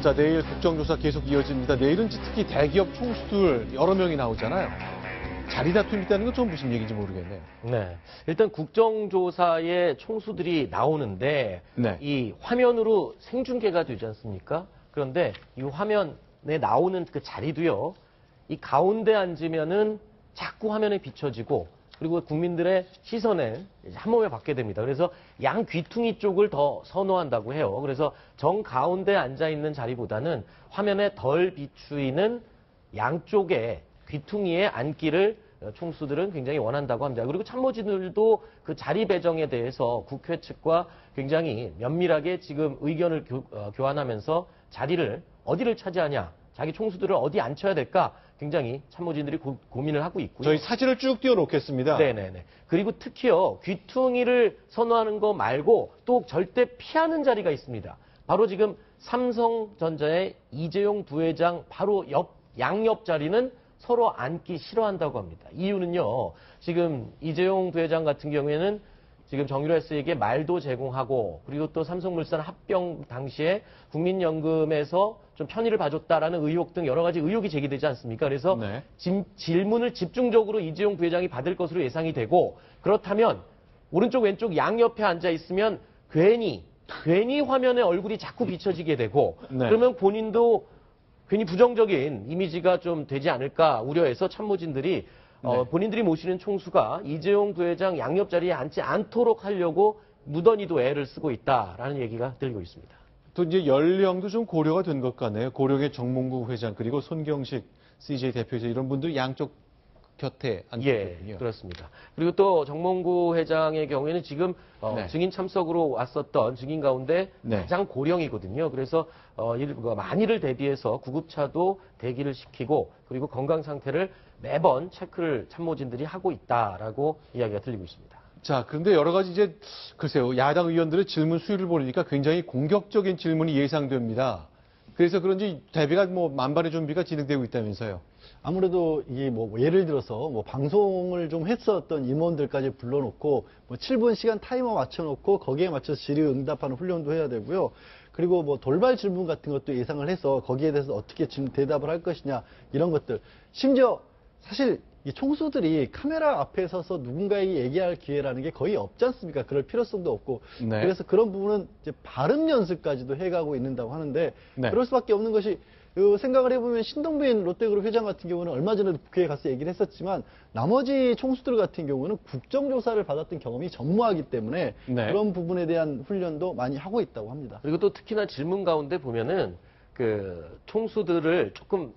자, 내일 국정조사 계속 이어집니다. 내일은 특히 대기업 총수들 여러 명이 나오잖아요. 자리 다툼이 있다는 건 좀 무슨 얘기인지 모르겠네요. 네. 일단 국정조사에 총수들이 나오는데 네. 이 화면으로 생중계가 되지 않습니까? 그런데 이 화면에 나오는 그 자리도요. 이 가운데 앉으면은 자꾸 화면에 비춰지고 그리고 국민들의 시선을 한 몸에 받게 됩니다. 그래서 양 귀퉁이 쪽을 더 선호한다고 해요. 그래서 정 가운데 앉아 있는 자리보다는 화면에 덜 비추이는 양쪽에 귀퉁이에 앉기를 총수들은 굉장히 원한다고 합니다. 그리고 참모진들도 그 자리 배정에 대해서 국회 측과 굉장히 면밀하게 지금 의견을 교환하면서 자리를 어디를 차지하냐, 자기 총수들을 어디 앉혀야 될까 굉장히 참모진들이 고민을 하고 있고요. 저희 사진을 쭉 띄워놓겠습니다. 네네네. 그리고 특히요, 귀퉁이를 선호하는 거 말고 또 절대 피하는 자리가 있습니다. 바로 지금 삼성전자의 이재용 부회장 바로 양옆 자리는 서로 앉기 싫어한다고 합니다. 이유는요, 지금 이재용 부회장 같은 경우에는 지금 정유라 씨에게 말도 제공하고 그리고 또 삼성물산 합병 당시에 국민연금에서 좀 편의를 봐줬다라는 의혹 등 여러 가지 의혹이 제기되지 않습니까? 그래서 네. 질문을 집중적으로 이재용 부회장이 받을 것으로 예상이 되고 그렇다면 오른쪽 왼쪽 양옆에 앉아 있으면 괜히 화면에 얼굴이 자꾸 비춰지게 되고 네. 그러면 본인도 괜히 부정적인 이미지가 좀 되지 않을까 우려해서 참모진들이 본인들이 모시는 총수가 이재용 부회장 양옆 자리에 앉지 않도록 하려고 무던히도 애를 쓰고 있다라는 얘기가 들리고 있습니다. 또 이제 연령도 좀 고려가 된 것 같네요. 고령의 정몽구 회장 그리고 손경식 CJ 대표이사 이런 분들 양쪽 곁에 앉고 있거든요. 예, 그렇습니다. 그리고 또 정몽구 회장의 경우에는 지금 네. 증인 참석으로 왔었던 증인 가운데 네. 가장 고령이거든요. 그래서 만일을 대비해서 구급차도 대기를 시키고 그리고 건강 상태를 매번 체크를 참모진들이 하고 있다라고 이야기가 들리고 있습니다. 자, 그런데 여러 가지 이제 글쎄요. 야당 의원들의 질문 수위를 보니까 굉장히 공격적인 질문이 예상됩니다. 그래서 그런지 대비가 만반의 준비가 진행되고 있다면서요. 아무래도 이게 예를 들어서 방송을 좀 했었던 임원들까지 불러놓고 7분 시간 타이머 맞춰놓고 거기에 맞춰서 질의응답하는 훈련도 해야 되고요. 그리고 돌발 질문 같은 것도 예상을 해서 거기에 대해서 어떻게 대답을 할 것이냐 이런 것들. 심지어 사실 이 총수들이 카메라 앞에 서서 누군가에게 얘기할 기회라는 게 거의 없지 않습니까? 그럴 필요성도 없고. 네. 그래서 그런 부분은 이제 발음 연습까지도 해가고 있는다고 하는데 네. 그럴 수밖에 없는 것이 생각을 해보면 신동빈 롯데그룹 회장 같은 경우는 얼마 전에도 국회에 가서 얘기를 했었지만 나머지 총수들 같은 경우는 국정조사를 받았던 경험이 전무하기 때문에 네. 그런 부분에 대한 훈련도 많이 하고 있다고 합니다. 그리고 또 특히나 질문 가운데 보면은 그 총수들을 조금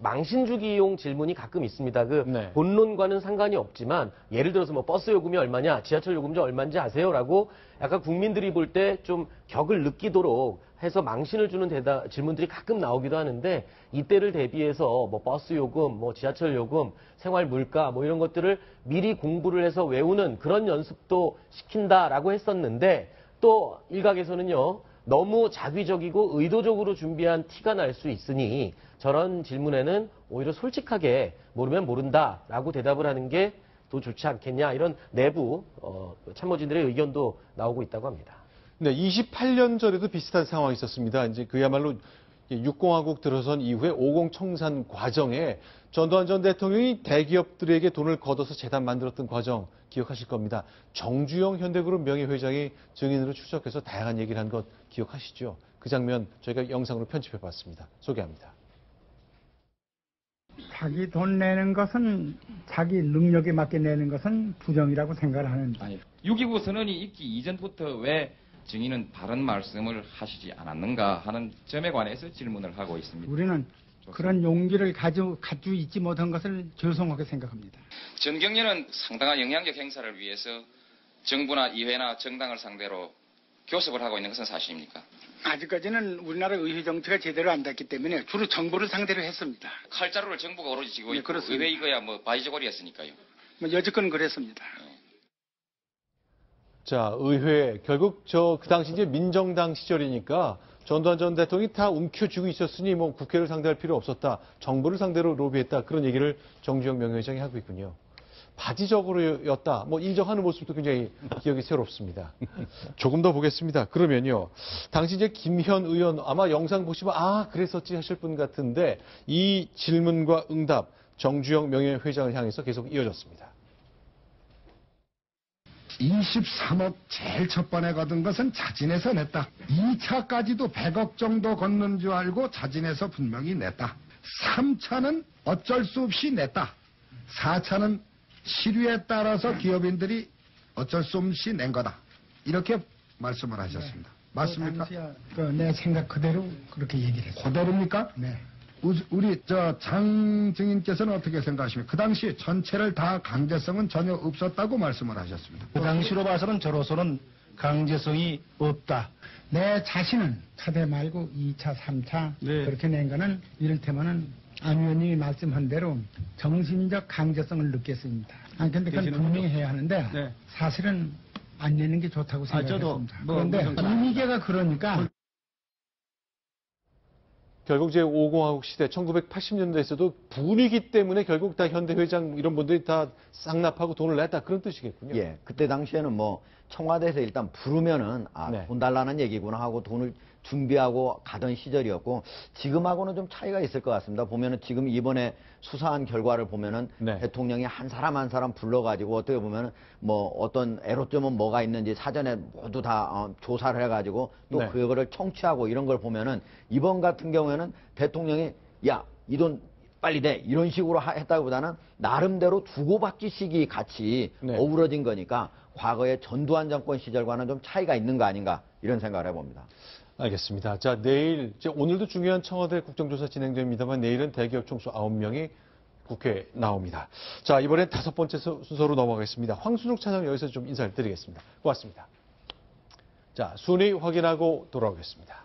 망신주기용 질문이 가끔 있습니다. 네. 본론과는 상관이 없지만 예를 들어서 버스 요금이 얼마냐, 지하철 요금이 얼마인지 아세요라고 약간 국민들이 볼 때 좀 격을 느끼도록 해서 망신을 주는 질문들이 가끔 나오기도 하는데 이때를 대비해서 버스 요금, 지하철 요금, 생활 물가 이런 것들을 미리 공부를 해서 외우는 그런 연습도 시킨다라고 했었는데 또 일각에서는요. 너무 자기적이고 의도적으로 준비한 티가 날 수 있으니 저런 질문에는 오히려 솔직하게 모르면 모른다라고 대답을 하는 게 더 좋지 않겠냐 이런 내부 참모진들의 의견도 나오고 있다고 합니다. 네, 28년 전에도 비슷한 상황이 있었습니다. 이제 그야말로 6공화국 들어선 이후에 50 청산 과정에 전두환 전 대통령이 대기업들에게 돈을 걷어서 재단 만들었던 과정 기억하실 겁니다. 정주영 현대그룹 명예회장이 증인으로 출석해서 다양한 얘기를 한 것 기억하시죠? 그 장면 저희가 영상으로 편집해봤습니다. 소개합니다. 자기 돈 내는 것은 자기 능력에 맞게 내는 것은 부정이라고 생각을 하는데. 아니, 6.29 선언이 있기 이전부터 왜 증인은 바른 말씀을 하시지 않았는가 하는 점에 관해서 질문을 하고 있습니다. 우리는 좋습니다. 그런 용기를 가지고 있지 못한 것을 죄송하게 생각합니다. 전경련은 상당한 영향력 행사를 위해서 정부나 의회나 정당을 상대로 교섭을 하고 있는 것은 사실입니까? 아직까지는 우리나라 의회 정치가 제대로 안 됐기 때문에 주로 정부를 상대로 했습니다. 칼자루를 정부가 오로지 쥐고 네, 있고 그렇습니다. 의회 이거야 바이저고리였으니까요. 여지껏 그랬습니다. 자, 의회 결국 그 당시 이제 민정당 시절이니까 전두환 전 대통령이 다 움켜쥐고 있었으니 국회를 상대할 필요 없었다. 정부를 상대로 로비했다. 그런 얘기를 정주영 명예회장이 하고 있군요. 바지적으로였다. 뭐 인정하는 모습도 굉장히 기억이 새롭습니다. 조금 더 보겠습니다. 그러면요. 당시 이제 김현 의원 아마 영상 보시면 아, 그랬었지 하실 분 같은데 이 질문과 응답 정주영 명예회장을 향해서 계속 이어졌습니다. 23억 제일 첫 번에 거둔 것은 자진해서 냈다. 2차까지도 100억 정도 걷는 줄 알고 자진해서 분명히 냈다. 3차는 어쩔 수 없이 냈다. 4차는 시류에 따라서 기업인들이 어쩔 수 없이 낸 거다. 이렇게 말씀을 하셨습니다. 맞습니까? 내 생각 그대로 그렇게 얘기를 했어요. 그대로입니까? 네. 우리 장 증인께서는 어떻게 생각하십니까? 그 당시 전체를 다 강제성은 전혀 없었다고 말씀을 하셨습니다. 그 당시로 봐서는 저로서는 강제성이 없다. 내 자신은 차대 말고 2차, 3차 네. 그렇게 낸 거는 이를테면은 안 의원님이 말씀한 대로 정신적 강제성을 느꼈습니다. 근데 그건 분명히 해야 하는데 네. 사실은 안 내는 게 좋다고 생각했습니다. 그런데 무슨 이미개가 그러니까 결국 이제 5공화국 시대 1980년대에서도 분위기 때문에 결국 다 현대 회장 이런 분들이 다 쌍납하고 돈을 냈다 그런 뜻이겠군요. 예, 그때 당시에는 뭐 청와대에서 일단 부르면은 네. 돈 달라는 얘기구나 하고 돈을 준비하고 가던 시절이었고 지금하고는 좀 차이가 있을 것 같습니다. 보면은 지금 이번에 수사한 결과를 보면은 네. 대통령이 한 사람 한 사람 불러가지고 어떻게 보면은 뭐 어떤 애로점은 뭐가 있는지 사전에 모두 다 조사를 해가지고 또 네. 그거를 청취하고 이런 걸 보면은 이번 같은 경우에는 대통령이 야, 이 돈 빨리 내 이런 식으로 했다기보다는 나름대로 주고받기 식이 같이 네. 어우러진 거니까 과거의 전두환 정권 시절과는 좀 차이가 있는 거 아닌가 이런 생각을 해봅니다. 알겠습니다. 자, 내일, 오늘도 중요한 청와대 국정조사 진행됩니다만 내일은 대기업 총수 9명이 국회에 나옵니다. 자, 이번엔 5번째 순서로 넘어가겠습니다. 황순욱 차장 여기서 좀 인사를 드리겠습니다. 고맙습니다. 자, 순위 확인하고 돌아오겠습니다.